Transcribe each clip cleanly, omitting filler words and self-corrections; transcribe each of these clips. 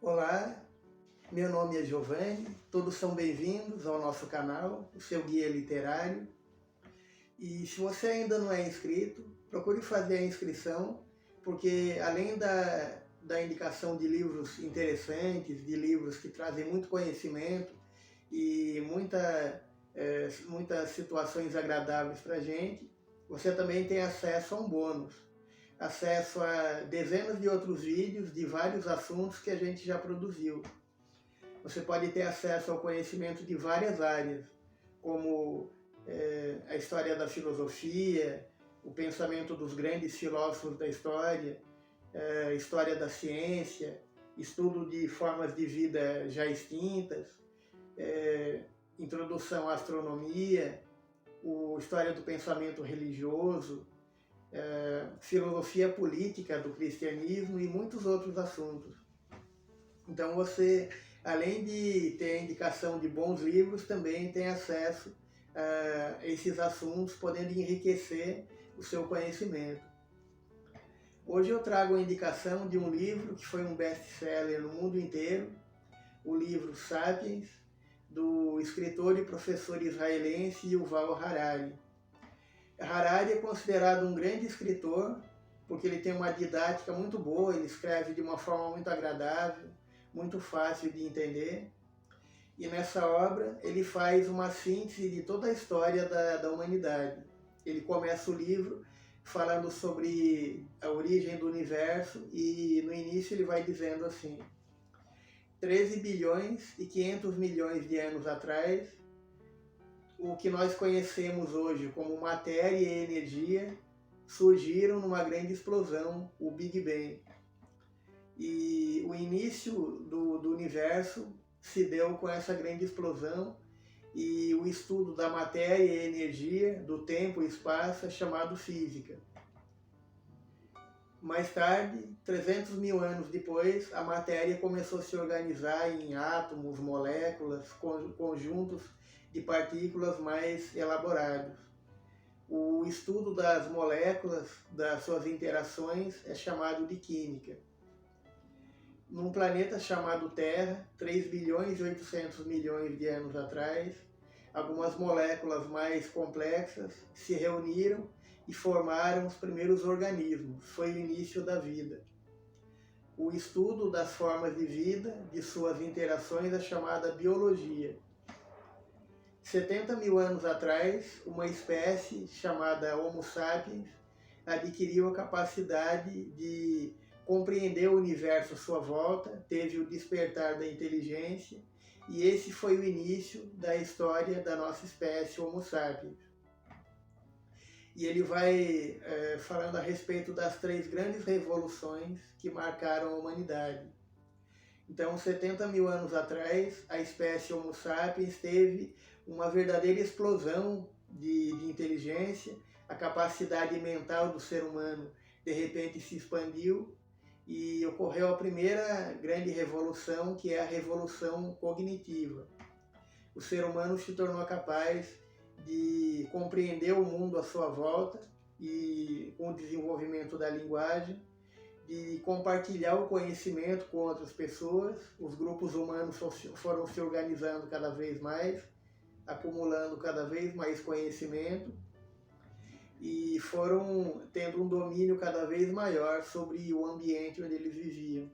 Olá, meu nome é Giovanni, todos são bem-vindos ao nosso canal, o seu guia literário. E se você ainda não é inscrito, procure fazer a inscrição, porque além da indicação de livros interessantes, de livros que trazem muito conhecimento e muitas situações agradáveis para a gente, você também tem acesso a um bônus, acesso a dezenas de outros vídeos de vários assuntos que a gente já produziu. Você pode ter acesso ao conhecimento de várias áreas, como a história da filosofia, o pensamento dos grandes filósofos da história, história da ciência, estudo de formas de vida já extintas, introdução à astronomia, história do pensamento religioso, filosofia política do cristianismo e muitos outros assuntos. Então você, além de ter a indicação de bons livros, também tem acesso a esses assuntos, podendo enriquecer o seu conhecimento. Hoje eu trago a indicação de um livro que foi um best-seller no mundo inteiro, o livro Sapiens, do escritor e professor israelense Yuval Harari. Harari é considerado um grande escritor, porque ele tem uma didática muito boa, ele escreve de uma forma muito agradável, muito fácil de entender. E nessa obra ele faz uma síntese de toda a história da humanidade. Ele começa o livro falando sobre a origem do universo e no início ele vai dizendo assim: 13 bilhões e 500 milhões de anos atrás, o que nós conhecemos hoje como matéria e energia surgiram numa grande explosão, o Big Bang. E o início do universo se deu com essa grande explosão, e o estudo da matéria e energia, do tempo e espaço, é chamado física. Mais tarde, 300 mil anos depois, a matéria começou a se organizar em átomos, moléculas, conjuntos de partículas mais elaborados. O estudo das moléculas, das suas interações, é chamado de química. Num planeta chamado Terra, 3 bilhões e 800 milhões de anos atrás, algumas moléculas mais complexas se reuniram e formaram os primeiros organismos. Foi o início da vida. O estudo das formas de vida, de suas interações, é chamada biologia. 70 mil anos atrás, uma espécie chamada Homo sapiens adquiriu a capacidade de compreender o universo à sua volta, teve o despertar da inteligência, e esse foi o início da história da nossa espécie Homo sapiens. E ele vai falando a respeito das 3 grandes revoluções que marcaram a humanidade. Então, 70 mil anos atrás, a espécie Homo sapiens teve uma verdadeira explosão de inteligência, a capacidade mental do ser humano de repente se expandiu e ocorreu a primeira grande revolução, que é a revolução cognitiva. O ser humano se tornou capaz de compreender o mundo à sua volta e com o desenvolvimento da linguagem, de compartilhar o conhecimento com outras pessoas. Os grupos humanos foram se organizando cada vez mais, acumulando cada vez mais conhecimento e foram tendo um domínio cada vez maior sobre o ambiente onde eles viviam.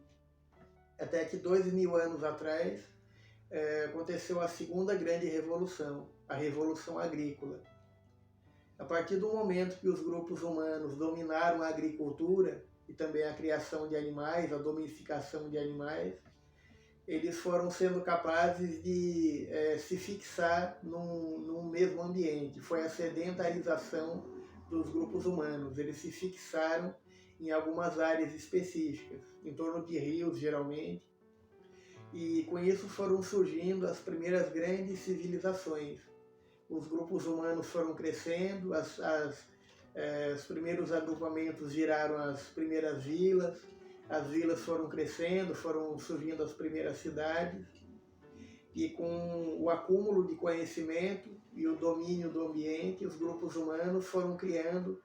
Até que 2.000 anos atrás aconteceu a segunda grande revolução, a Revolução Agrícola. A partir do momento que os grupos humanos dominaram a agricultura e também a criação de animais, a domesticação de animais, eles foram sendo capazes de se fixar num mesmo ambiente. Foi a sedentarização dos grupos humanos. Eles se fixaram em algumas áreas específicas, em torno de rios, geralmente, e com isso foram surgindo as primeiras grandes civilizações. Os grupos humanos foram crescendo, os primeiros agrupamentos viraram as primeiras vilas, as vilas foram crescendo, foram surgindo as primeiras cidades, e com o acúmulo de conhecimento e o domínio do ambiente, os grupos humanos foram criando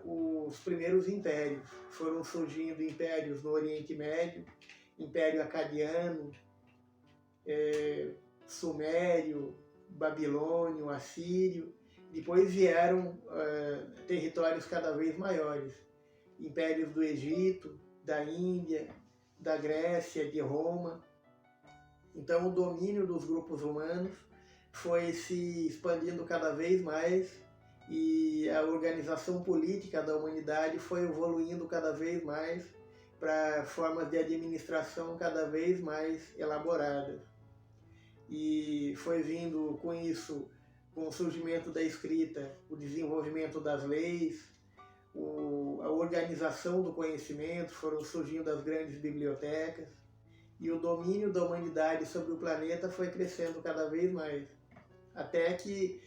os primeiros impérios. Foram surgindo impérios no Oriente Médio, Império Acadiano, Sumério, Babilônio, Assírio. Depois vieram territórios cada vez maiores, impérios do Egito, da Índia, da Grécia, de Roma. Então o domínio dos grupos humanos foi se expandindo cada vez mais e a organização política da humanidade foi evoluindo cada vez mais para formas de administração cada vez mais elaboradas. E foi vindo com isso, com o surgimento da escrita, o desenvolvimento das leis, a organização do conhecimento, foram surgindo as grandes bibliotecas, e o domínio da humanidade sobre o planeta foi crescendo cada vez mais. Até que,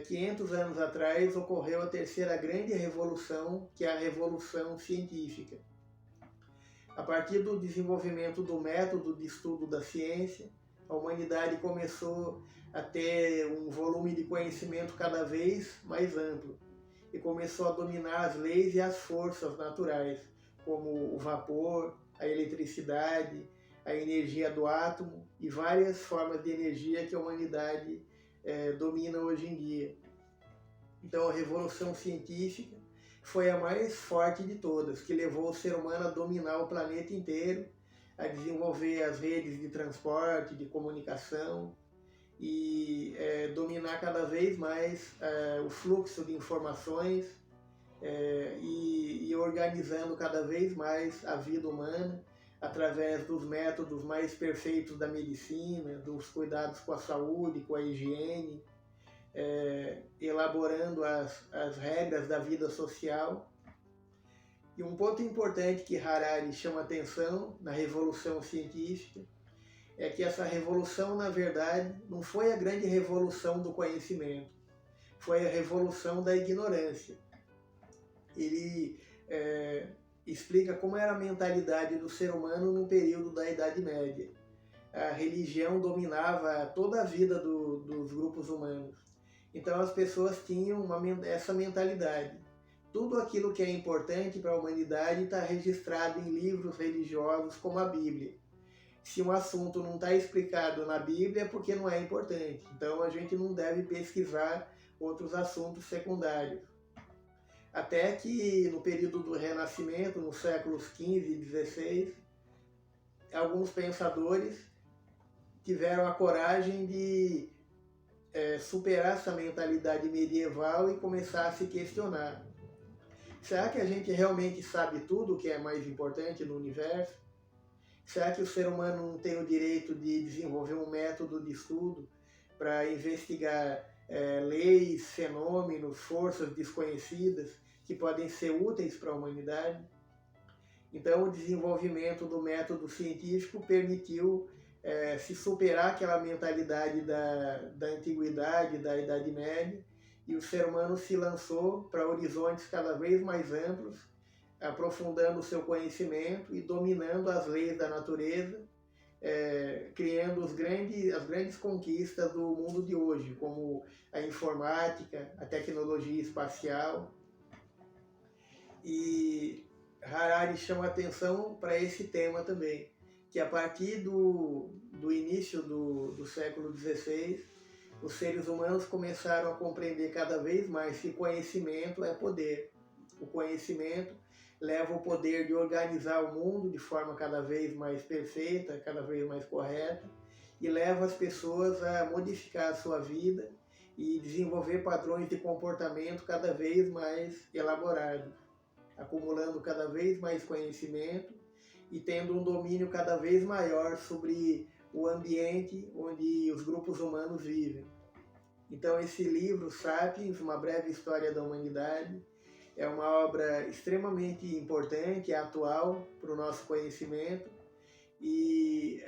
500 anos atrás, ocorreu a terceira grande revolução, que é a Revolução Científica. A partir do desenvolvimento do método de estudo da ciência, a humanidade começou a ter um volume de conhecimento cada vez mais amplo e começou a dominar as leis e as forças naturais, como o vapor, a eletricidade, a energia do átomo e várias formas de energia que a humanidade domina hoje em dia. Então a Revolução Científica foi a mais forte de todas, que levou o ser humano a dominar o planeta inteiro, a desenvolver as redes de transporte, de comunicação e dominar cada vez mais o fluxo de informações e organizando cada vez mais a vida humana através dos métodos mais perfeitos da medicina, dos cuidados com a saúde, com a higiene, elaborando as regras da vida social. E um ponto importante que Harari chama atenção na Revolução Científica é que essa revolução, na verdade, não foi a grande revolução do conhecimento, foi a revolução da ignorância. Ele explica como era a mentalidade do ser humano no período da Idade Média. A religião dominava toda a vida dos grupos humanos. Então as pessoas tinham essa mentalidade. Tudo aquilo que é importante para a humanidade está registrado em livros religiosos como a Bíblia. Se um assunto não está explicado na Bíblia é porque não é importante. Então a gente não deve pesquisar outros assuntos secundários. Até que no período do Renascimento, nos séculos XV e XVI, alguns pensadores tiveram a coragem de superar essa mentalidade medieval e começar a se questionar. Será que a gente realmente sabe tudo o que é mais importante no universo? Será que o ser humano não tem o direito de desenvolver um método de estudo para investigar leis, fenômenos, forças desconhecidas que podem ser úteis para a humanidade? Então, o desenvolvimento do método científico permitiu se superar aquela mentalidade da antiguidade, da Idade Média, e o ser humano se lançou para horizontes cada vez mais amplos, aprofundando o seu conhecimento e dominando as leis da natureza, criando as grandes conquistas do mundo de hoje, como a informática, a tecnologia espacial. E Harari chama atenção para esse tema também, que a partir do início do século XVI, os seres humanos começaram a compreender cada vez mais que conhecimento é poder. O conhecimento leva o poder de organizar o mundo de forma cada vez mais perfeita, cada vez mais correta, e leva as pessoas a modificar a sua vida e desenvolver padrões de comportamento cada vez mais elaborados, acumulando cada vez mais conhecimento e tendo um domínio cada vez maior sobre o ambiente onde os grupos humanos vivem. Então esse livro, Sapiens, Uma Breve História da Humanidade, é uma obra extremamente importante e atual para o nosso conhecimento e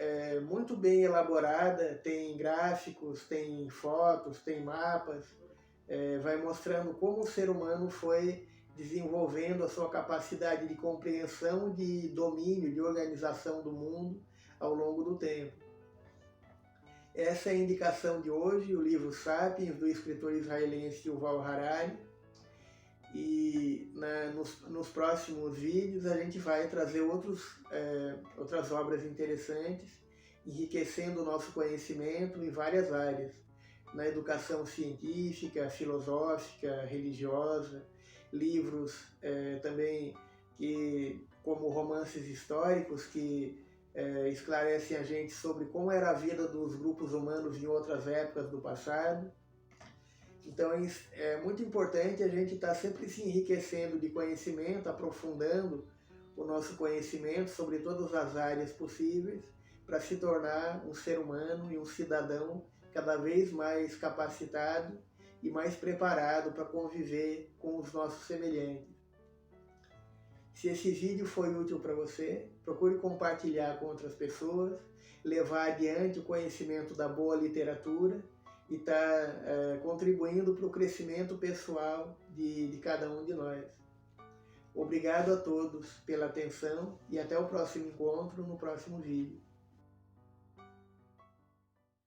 muito bem elaborada, tem gráficos, tem fotos, tem mapas, vai mostrando como o ser humano foi desenvolvendo a sua capacidade de compreensão, de domínio, de organização do mundo ao longo do tempo. Essa é a indicação de hoje, o livro Sapiens, do escritor israelense Yuval Harari. E nos próximos vídeos a gente vai trazer outras obras interessantes, enriquecendo o nosso conhecimento em várias áreas, na educação científica, filosófica, religiosa, livros também como romances históricos que esclarecem a gente sobre como era a vida dos grupos humanos em outras épocas do passado. Então é muito importante a gente estar sempre se enriquecendo de conhecimento, aprofundando o nosso conhecimento sobre todas as áreas possíveis para se tornar um ser humano e um cidadão cada vez mais capacitado e mais preparado para conviver com os nossos semelhantes. Se esse vídeo foi útil para você, procure compartilhar com outras pessoas, levar adiante o conhecimento da boa literatura e está contribuindo para o crescimento pessoal de cada um de nós. Obrigado a todos pela atenção e até o próximo encontro no próximo vídeo.